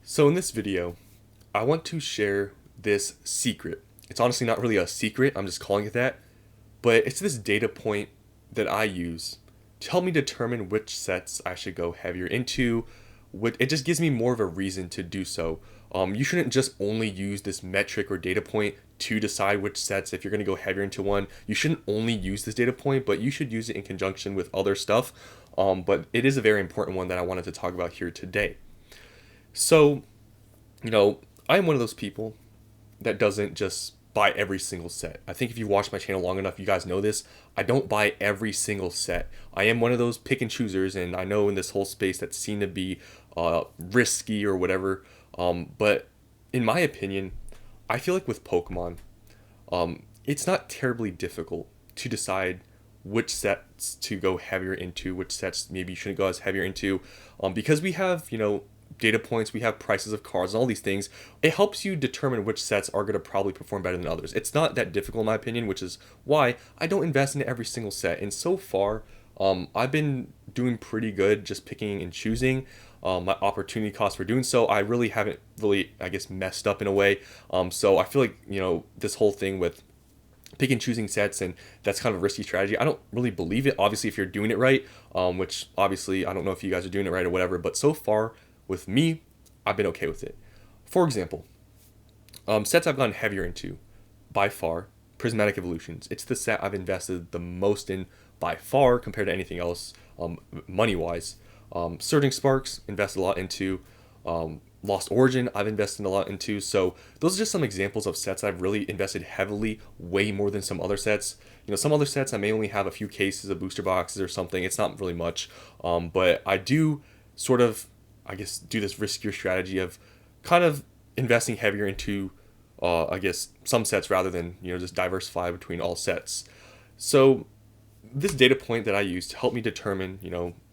So in this video, I want to share this secret. It's honestly not really a secret, I'm just calling it that, but it's this data point that I use to help me determine which sets I should go heavier into. It just gives me more of a reason to do so. You shouldn't just only use this metric or data point to decide which sets, if you're going to go heavier into one. You shouldn't only use this data point, but you should use it in conjunction with other stuff. But it is a very important one that I wanted to talk about here today. So, I am one of those people that doesn't just buy every single set. I think if you watch my channel long enough, you guys know this. I don't buy every single set. I am one of those pick and choosers, and I know in this whole space that seem to be risky or whatever. But in my opinion, I feel like with Pokemon, it's not terribly difficult to decide which sets to go heavier into, which sets maybe you shouldn't go as heavier into, because we have, data points, we have prices of cards, and all these things. It helps you determine which sets are going to probably perform better than others. It's not that difficult in my opinion, which is why I don't invest in every single set. And so far, I've been doing pretty good just picking and choosing. My opportunity cost for doing so, I really haven't really, I guess, messed up in a way. So I feel like, this whole thing with pick and choosing sets, and that's kind of a risky strategy. I don't really believe it, obviously, if you're doing it right, which obviously I don't know if you guys are doing it right or whatever, but so far with me, I've been okay with it. For example, sets I've gone heavier into, by far, Prismatic Evolutions. It's the set I've invested the most in by far compared to anything else, money-wise. Surging Sparks, invested a lot into. Lost Origin, I've invested a lot into. So those are just some examples of sets I've really invested heavily, way more than some other sets. Some other sets I may only have a few cases of booster boxes or something. It's not really much, but I do sort of, I guess, do this riskier strategy of kind of investing heavier into, I guess, some sets rather than, just diversify between all sets. So this data point that I use to help me determine,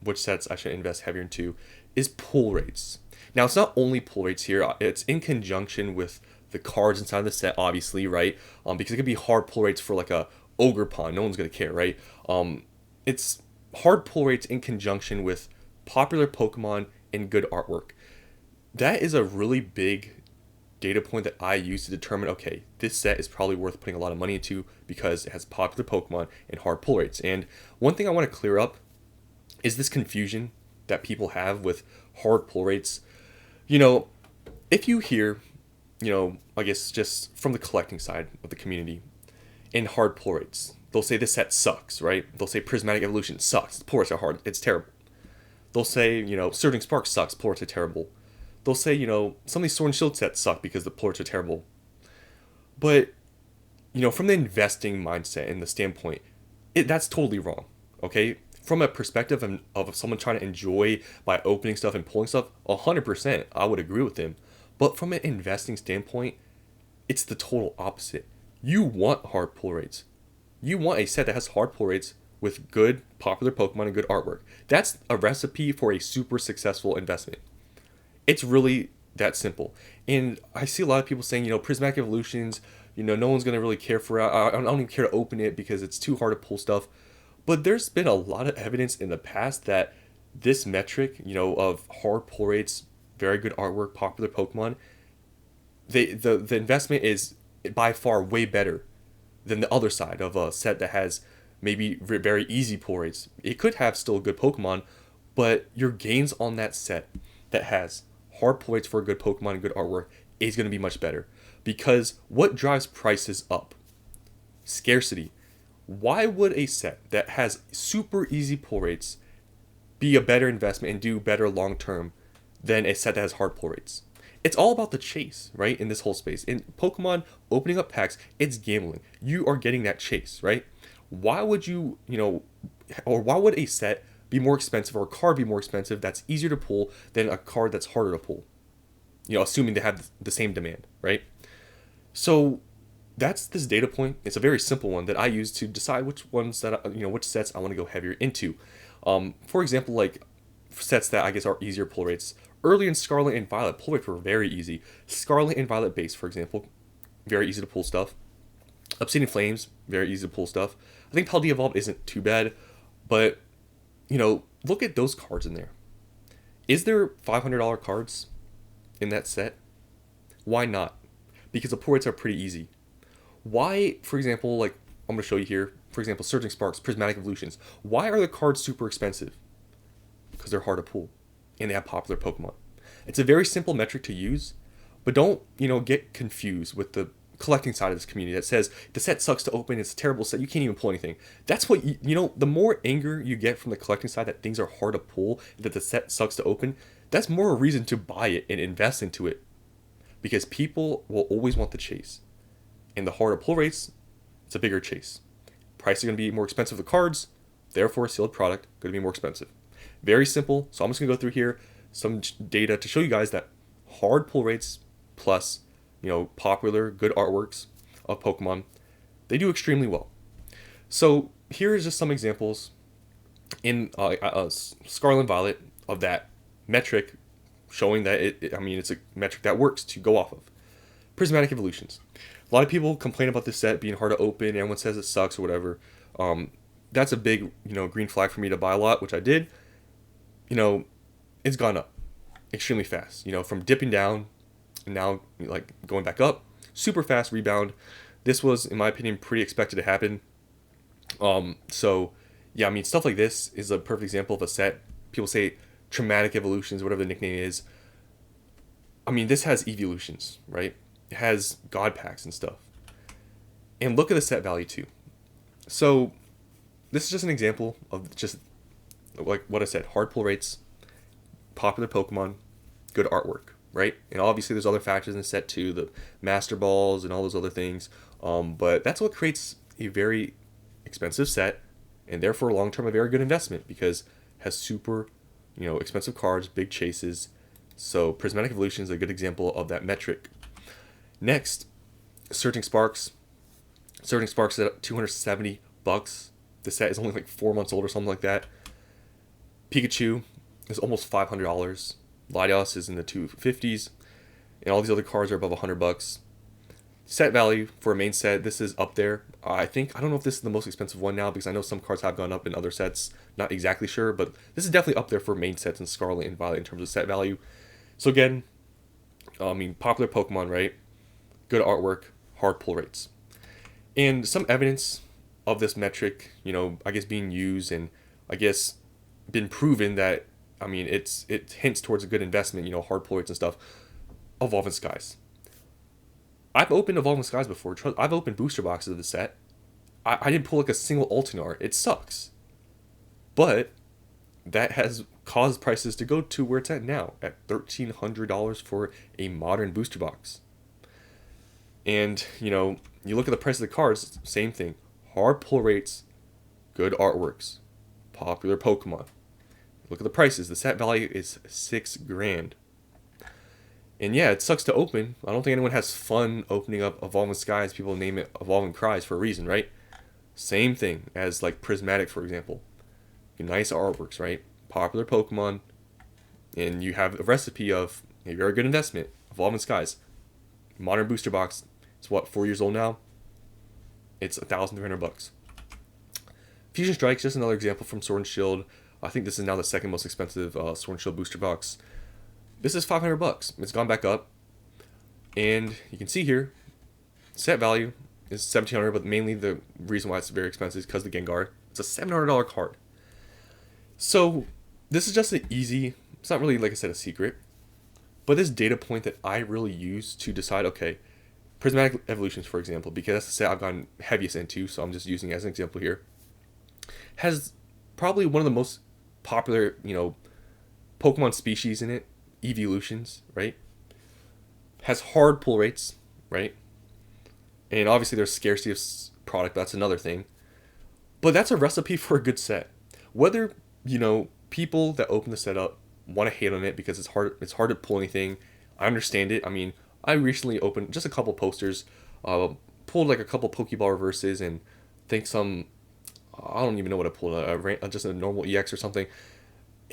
which sets I should invest heavier into is pull rates. Now, it's not only pull rates here, it's in conjunction with the cards inside the set, obviously, right? Because it could be hard pull rates for like a Ogre Pond, no one's going to care, right? It's hard pull rates in conjunction with popular Pokemon and good artwork. That is a really big data point that I use to determine, okay, this set is probably worth putting a lot of money into because it has popular Pokemon and hard pull rates. And one thing I want to clear up is this confusion that people have with hard pull rates. If you hear, I guess just from the collecting side of the community, in hard pull rates, they'll say this set sucks, right? They'll say Prismatic Evolution sucks, the pull rates are hard, it's terrible. They'll say, Surging Spark sucks, pull rates are terrible. They'll say, some of these Sword and Shield sets suck because the pull rates are terrible. But, from the investing mindset and the standpoint, that's totally wrong, okay? From a perspective of someone trying to enjoy by opening stuff and pulling stuff, 100%, I would agree with them. But from an investing standpoint, it's the total opposite. You want hard pull rates. You want a set that has hard pull rates with good popular Pokemon and good artwork. That's a recipe for a super successful investment. It's really that simple. And I see a lot of people saying, Prismatic Evolutions, no one's going to really care for it. I don't even care to open it because it's too hard to pull stuff. But there's been a lot of evidence in the past that this metric, of hard pull rates, very good artwork, popular Pokemon, the investment is by far way better than the other side of a set that has maybe very easy pull rates. It could have still good Pokemon, but your gains on that set that has hard pull rates for a good Pokemon and good artwork is going to be much better. Because what drives prices up? Scarcity. Why would a set that has super easy pull rates be a better investment and do better long term than a set that has hard pull rates? It's all about the chase, right? In this whole space. In Pokemon opening up packs, it's gambling. You are getting that chase, right? Why would or why would a set be more expensive or a card be more expensive that's easier to pull than a card that's harder to pull? Assuming they have the same demand, right? So that's this data point. It's a very simple one that I use to decide which ones that which sets I want to go heavier into. For example, like sets that I guess are easier pull rates. Early in Scarlet and Violet, pull rates were very easy. Scarlet and Violet base, for example, very easy to pull stuff. Obsidian Flames, very easy to pull stuff. I think Paldea Evolved isn't too bad, but look at those cards in there. Is there $500 cards? in that set? Why not? Because the pull rates are pretty easy. Why, for example, like I'm going to show you here, for example, Surging Sparks, Prismatic Evolutions. Why are the cards super expensive? Because they're hard to pull and they have popular Pokemon. It's a very simple metric to use, but don't, get confused with the collecting side of this community that says the set sucks to open, it's a terrible set, you can't even pull anything. That's what, the more anger you get from the collecting side that things are hard to pull, that the set sucks to open, that's more a reason to buy it and invest into it. Because people will always want the chase. And the harder pull rates, it's a bigger chase. Prices are going to be more expensive of the cards, therefore sealed product going to be more expensive. Very simple. So I'm just going to go through here some data to show you guys that hard pull rates plus, popular, good artworks of Pokemon, they do extremely well. So here is just some examples in Scarlet and Violet of that metric, showing that it's a metric that works to go off of. Prismatic Evolutions. A lot of people complain about this set being hard to open. Everyone says it sucks or whatever. That's a big, green flag for me to buy a lot, which I did. It's gone up extremely fast. From dipping down and now like going back up, super fast rebound. This was, in my opinion, pretty expected to happen. So yeah, stuff like this is a perfect example of a set. People say Traumatic Evolutions, whatever the nickname is. This has evolutions, right? It has god packs and stuff. And look at the set value too. So this is just an example of just like what I said, hard pull rates, popular Pokemon, good artwork, right? And obviously there's other factors in the set too, the Master Balls and all those other things. But that's what creates a very expensive set and therefore long term a very good investment because it has super, expensive cards, big chases. So Prismatic Evolution is a good example of that metric. Next, Surging Sparks. Surging Sparks is at $270. The set is only like 4 months old or something like that. Pikachu is almost $500. Latios is in the 250s. And all these other cards are above $100. Set value for a main set, this is up there. I don't know if this is the most expensive one now because I know some cards have gone up in other sets. Not exactly sure, but this is definitely up there for main sets in Scarlet and Violet in terms of set value. So again, popular Pokemon, right? Good artwork, hard pull rates. And some evidence of this metric, I guess being used and I guess been proven that, it hints towards a good investment, hard pull rates and stuff. Evolving Skies. I've opened Evolving Skies before. I've opened booster boxes of the set. I didn't pull like a single Ultinar. It sucks. But that has caused prices to go to where it's at now, at $1,300 for a modern booster box. And, you look at the price of the cards, same thing. Hard pull rates, good artworks, popular Pokemon. Look at the prices. The set value is $6,000. And yeah, it sucks to open. I don't think anyone has fun opening up Evolving Skies. People name it Evolving Cries for a reason, right? Same thing as like Prismatic, for example. Nice artworks, right? Popular Pokemon. And you have a recipe of a very good investment. Evolving Skies. Modern booster box. It's 4 years old now? It's $1,300. Fusion Strike, just another example from Sword and Shield. I think this is now the second most expensive Sword and Shield booster box. This is $500. It's gone back up. And you can see here, set value is $1,700, but mainly the reason why it's very expensive is because of the Gengar. It's a $700 card. So this is just an easy, it's not really, like I said, a secret, but this data point that I really use to decide, okay, Prismatic Evolutions, for example, because that's the set I've gone heaviest into, so I'm just using it as an example here, has probably one of the most popular, Pokemon species in it, evolutions, right? Has hard pull rates, right? And obviously there's scarcity of product, that's another thing. But that's a recipe for a good set. Whether, people that open the set up want to hate on it because it's hard to pull anything, I understand it. I recently opened just a couple posters, pulled like a couple Pokeball reverses and think some, I don't even know what I pulled, just a normal EX or something.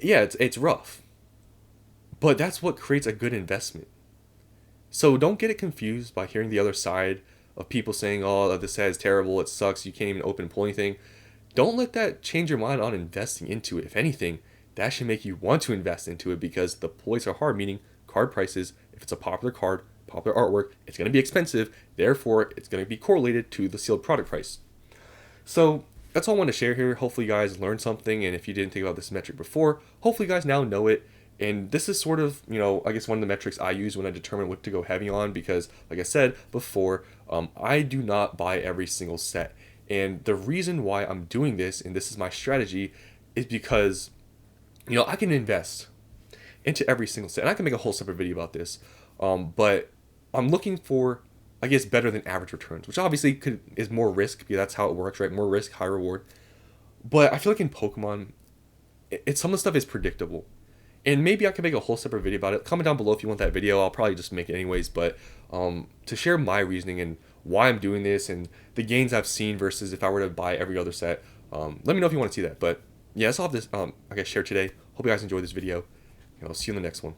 Yeah, it's rough. But that's what creates a good investment. So don't get it confused by hearing the other side of people saying, oh, this set is terrible, it sucks, you can't even open and pull anything. Don't let that change your mind on investing into it. If anything, that should make you want to invest into it because the pulls are hard, meaning card prices, if If it's a popular card, popular artwork, it's going to be expensive. Therefore, it's going to be correlated to the sealed product price. So that's all I want to share here. Hopefully, you guys learned something. And if you didn't think about this metric before, hopefully, you guys now know it. And this is sort of, I guess one of the metrics I use when I determine what to go heavy on because, like I said before, I do not buy every single set. And the reason why I'm doing this, and this is my strategy, is because, I can invest into every single set. And I can make a whole separate video about this. But I'm looking for, I guess, better than average returns, which obviously is more risk because that's how it works, right? More risk, high reward. But I feel like in Pokemon, some of the stuff is predictable. And maybe I can make a whole separate video about it. Comment down below if you want that video. I'll probably just make it anyways. But to share my reasoning and why I'm doing this and the gains I've seen versus if I were to buy every other set, let me know if you want to see that. But yeah, that's all I have this, I guess, share today. Hope you guys enjoyed this video. I'll see you in the next one.